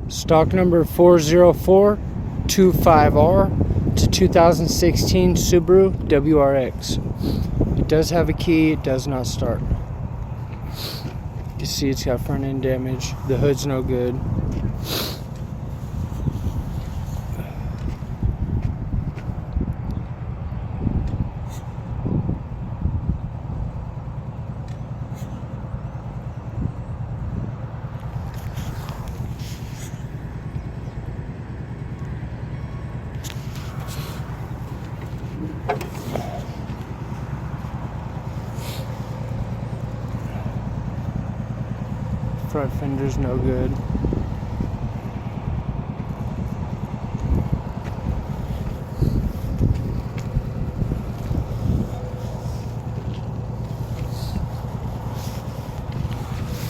Stock number 40425R. It's a 2016 Subaru WRX. It does have a key, it does not start. You can see it's got front end damage. The hood's no good. Front fender's no good.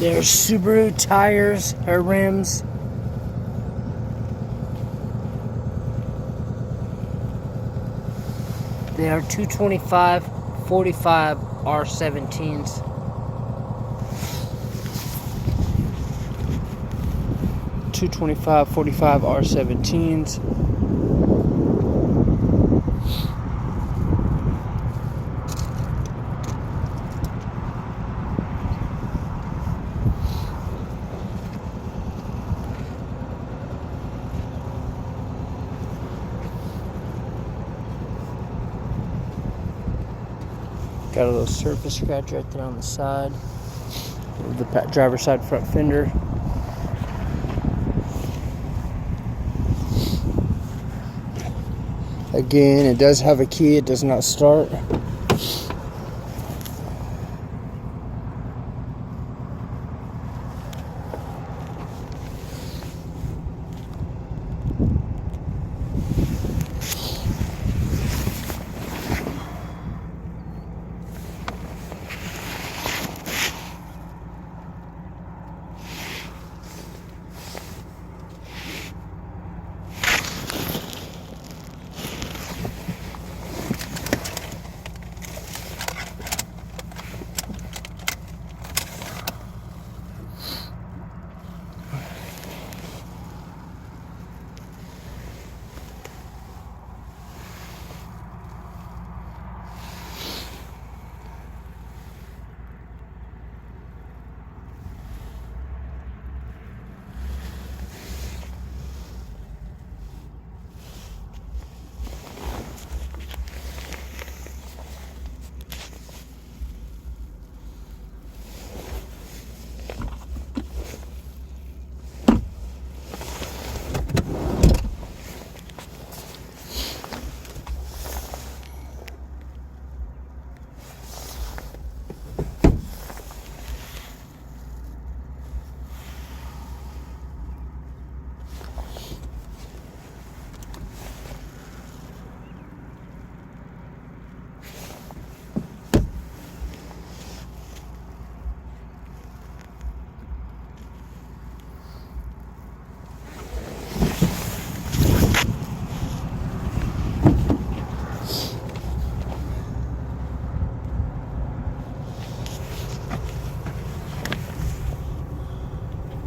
There's Subaru tires or rims. They are 225 45 R17s. $225.45 R17s. Got a little surface scratch right there on the side of the driver's side front fender. Again, it does have a key, it does not start.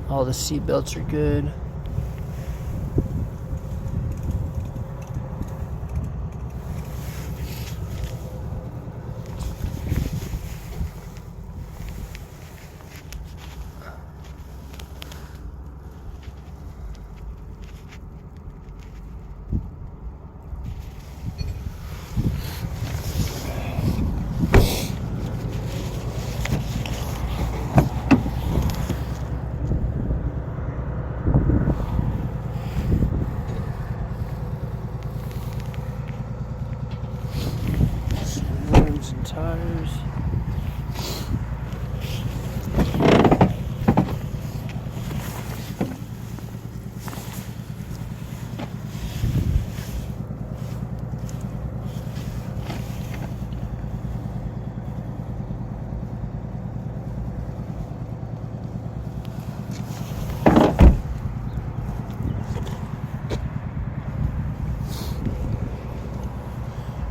All the seat belts are good. Rims and tires.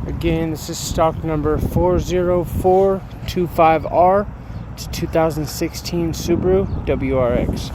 Again, this is stock number 40425R. It's a 2016 Subaru WRX.